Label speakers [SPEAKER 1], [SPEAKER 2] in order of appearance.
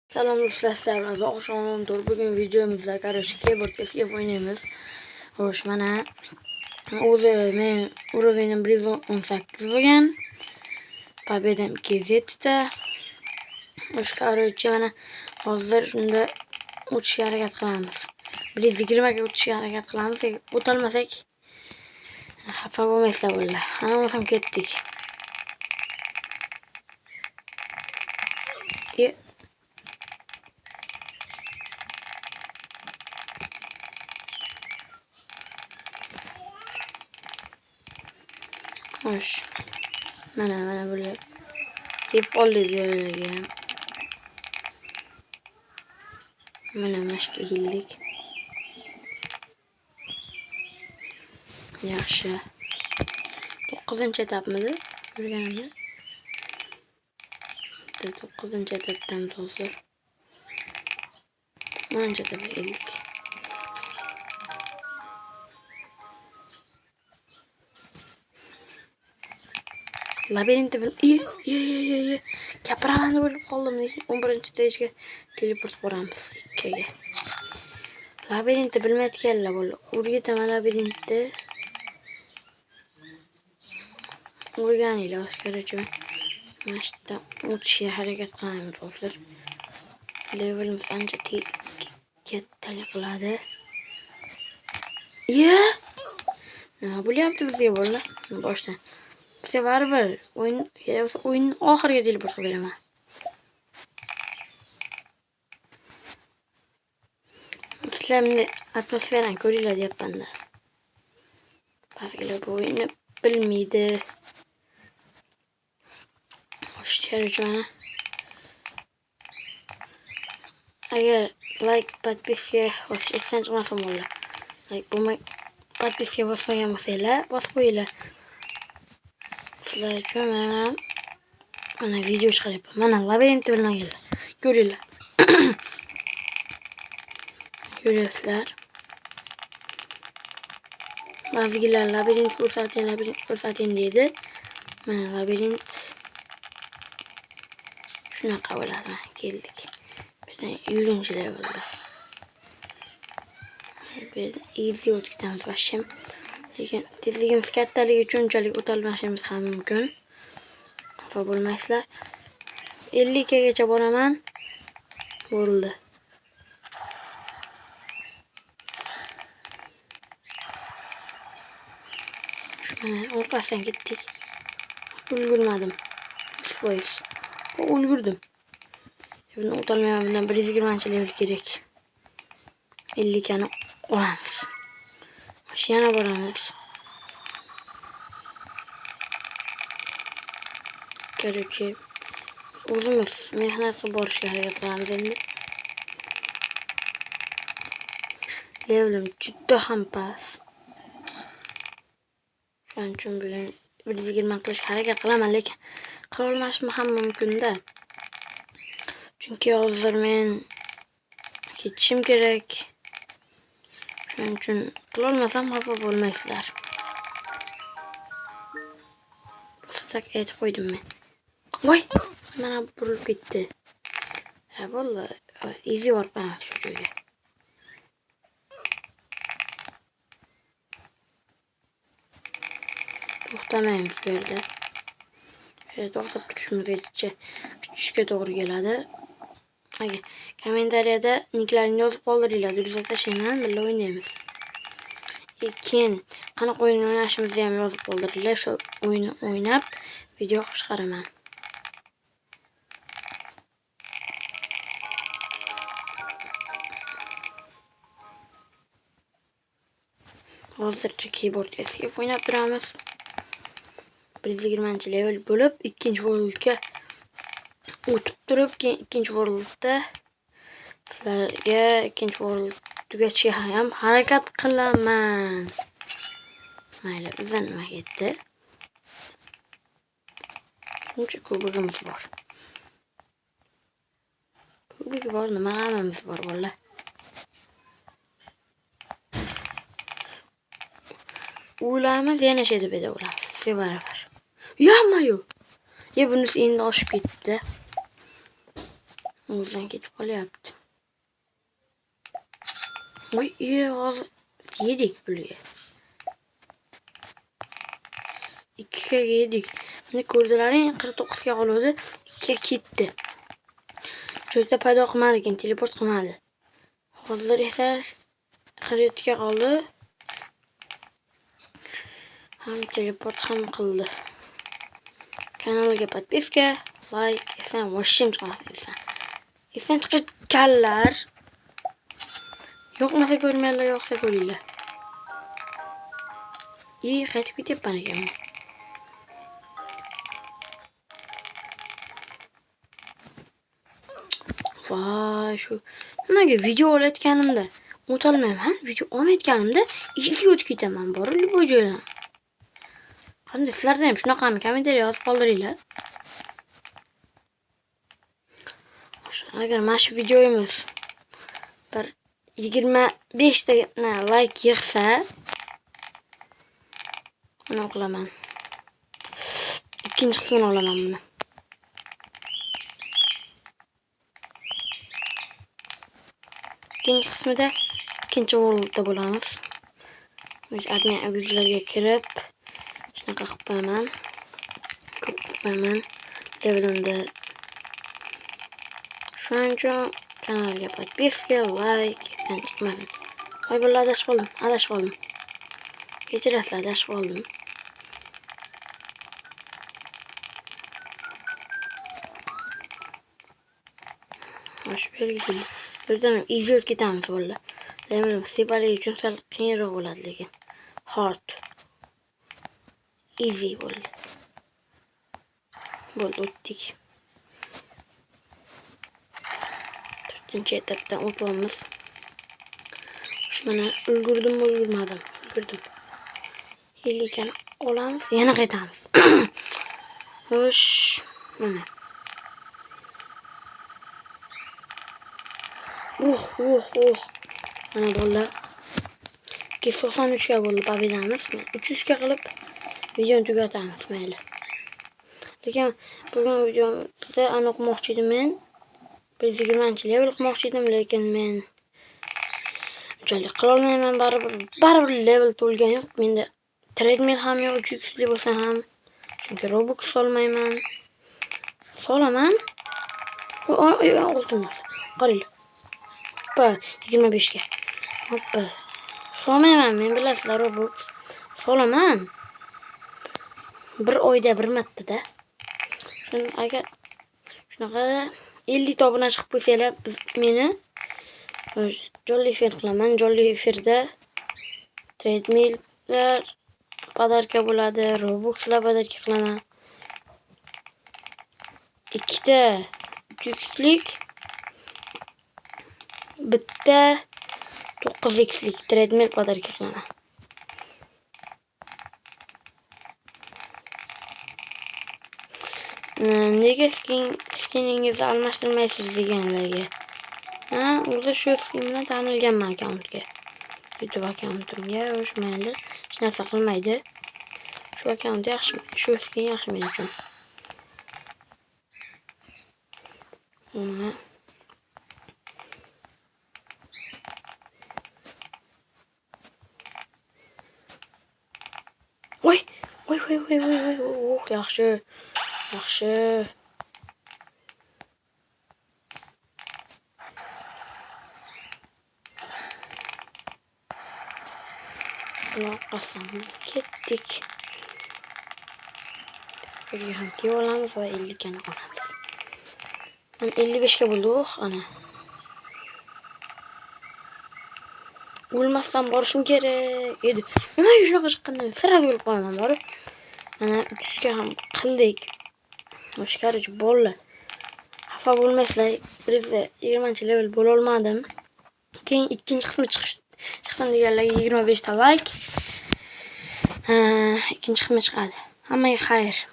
[SPEAKER 1] Selam dostlar, sizlerle oxşamdır. Bugün videomuzda keyboard eski oynayımız. Hoş, mana o'zi men urovenim 118 bo'lgan. Pobedam 207 ta. Hoş, mana hozir shunda o'tishga harakat qilamiz. 120 ga o'tishga harakat qilamiz. O'tolmasak xafa bo'lmaysizlar bo'llar. Ana o'zim ketdik. Hoş. Mana böyle hep oldu böyle. Mana mashqa geldik. Yaxshi. 9-etapmidi? Yurganimda. 9-etapdan hozir. 10-etapga keldik. Labirintni gapiraman deb o'ylab qoldim. 11-stajga teleport boramiz 2 ga. Labirintni bilmayotganlar bo'ldi. O'rgataman labirintni. O'rganinglar oshkarachi. Mana shunda o'tishga harakat qilamiz hozir. Levelimiz ancha kattalik qiladi. Nima bo'lyapti bizga bo'ldi? Boshdan. Bizga baribir o'yin oxiriga teleport qilib beraman. Sizlarni atmosferani ko'ringlar deyapman-da. Ba'zilar bu o'yinni bilmaydi. Hoşçakalın. Agar like, подписка bosishdan chiqmasin bo'ldi. Like bo'lmay, подписка bosmagan bo'lsanglar, bosib qo'yinglar. Sizlar uchun mana video chiqaryapman. Mana labirintni bilmaganlar. Ko'ringlar. Ko'ryapsizlar. Ba'zilar labirint ko'rsating deydi. Mana labirint shunaqa bo'ladi. Keldik. Yurunchi levelda. Bir easy o'tganimiz bashim. Lekin tezligimiz kattaligi uchun unchalik o'tolmasimiz ham mumkin. Xafa bo'lmaysizlar. 50 gacha boraman. Bo'ldi. Mana orqasidan ketdik. Ulgurmadim. Spoiz. Ulgurdim. Buni o'tolmayman. Bundan 120 level kerak. 50 gani olamiz. Yana boramiz. Короче, o'zimiz mehnat qilib borishga harakat qilamiz endi. Levelim juda ham past. Shuning uchun bugun 120 qilishga harakat qilaman, lekin qila olmashim ham mumkin-da. Chunki hozir men ketishim kerak. Shuning uchun qila olmasam xafa bo'lmaysizlar. Bo'lsak aytib qo'ydim men. Voy, mana burilib ketdi. Ha, bo'ldi. Easy boramiz shu joyga. To'xtamaymiz bu yerda. To'xtab turishimizgacha kutishga to'g'ri keladi. Agar kommentariyada niklaringizni yozib qoldiringlar, durust tashlayman, birga o'ynaymiz. Keyin qanaqa o'yin o'ynashimizni ham yozib qoldiringlar. Shu o'yinni o'ynab video qilib chiqaraman. Hozircha keyboard eski o'ynab turamiz. 120 level bo'lib, ikkinchi worldga o'tib turib, keyin ikkinchi worldda sizlarga ikkinchi world tugatishga ham harakat qilaman. Mayli, bizdan nima ketdi? Shuncha kubigimiz bor. Kubik bor, nima g'amimiz bor bo'llar. O'lamiz, yana deb o'lamiz. Bizga baribir. Yamayu. Bunisi endi oshib ketdi. O'zidan ketib qolyapti. Voy, hozir yedik pulga. 2 ga yedik. Buni ko'rdilaring, 49 ga qoldi. 2 ga ketdi. Cho'ta paydo qilmadi ekan, teleport qilmadi. Hozir esa 47 ga qoldi. Ham teleport ham qildi. Kanalga podpiska, like, esan voshim chiqadi. Esan chiqishganlar. Yo'qmasa ko'rmaylar, yo'qsa ko'ringlar. Qaytib ketyapman ekan. Voy, shu nimaga video olayotganimda o'tolmayman. Video olmayotganimda ishga o'tib ketaman, borilib bu joydan. Qanday sizlarda ham shunaqami? Kommentariy yozib qoldiringlar. Agar mana shu videomiz bir 25 ta like yig'sa, nima qilaman? Ikkinchi qismini olaman buni. İkinci qismida ikkinchi worldda bo'lamiz. Admin abuzlarga kirib, shunaqa qilib qo'yaman. Ko'p qo'yaman. Levelimda shuning uchun kanalga podpiska, like, esan chiqmadi. Voy, bular adashib qoldim. Kechirasizlar, adashib qoldim. Hoş belgisi. Birdan easy o'tib ketamiz bo'ldi. Levelim sepalik uchun sal qiyinroq bo'ladi lekin. Hard. Easy bo'ldi. O'tdik. 4-chi etapdan o'tamiz. Mana ulgurdim. Ulgurdim. 50 kan olamiz, yana qaytamiz. Xo'sh, mana. Mana bo'ldi. 293 ga bo'ldi pobedamiz. 300 ga qilib videoni tugatamiz, mayli. Lekin bugun videomda aniq qilmoqchi edim men. 120 level qilmoqchi edim, lekin men unchalik qila olmayman, baribir level to'lgan yo'q. Menda treadmill ham yo'q, 300 li bo'lsa ham. Chunki Robux solmayman. Solaman. Oltinlar. Qaranglar. 25 ga. Hoppa. Solmayman, men bilasizlar, Robux solaman. Bir oyda bir martada. Agar shunaqa 50 ta obuna chiqib qo'ysanglar, biz meni Jolly Fair qilaman. Jolly Fairda treadmilllar podarka bo'ladi, Robuxlar podarka qilaman. 2 ta 300lik, bitta 9xlik treadmill podarka qilaman. Nega skiningizni almashtirmaysiz deganlarga. O'zi shu skin bilan tanilganman akkauntga. YouTube akkauntimga o'shmaydi. Hech narsa qilmaydi. Shu akkaunt yaxshimi? Shu skin yaxshi men uchun. Voy. Yaxshi. Qasam ketdik. Birga ham kelib olamiz va 50 kan olamiz. Men 55 ga bo'ldi, ana. O'lmasdan borishim kerak edi. Nimaga shunaqa chiqqanda sirab o'lib qolaman borib. Mana 300 ga ham qildik. O'sha qarich bo'ldi. Xafa bo'lmaysizlar, 20 level bo'la olmadim. Keyin ikkinchi qismi chiqsin deganlarga 25 ta like. Ikkinchi qismi chiqadi. Hammaga xayr.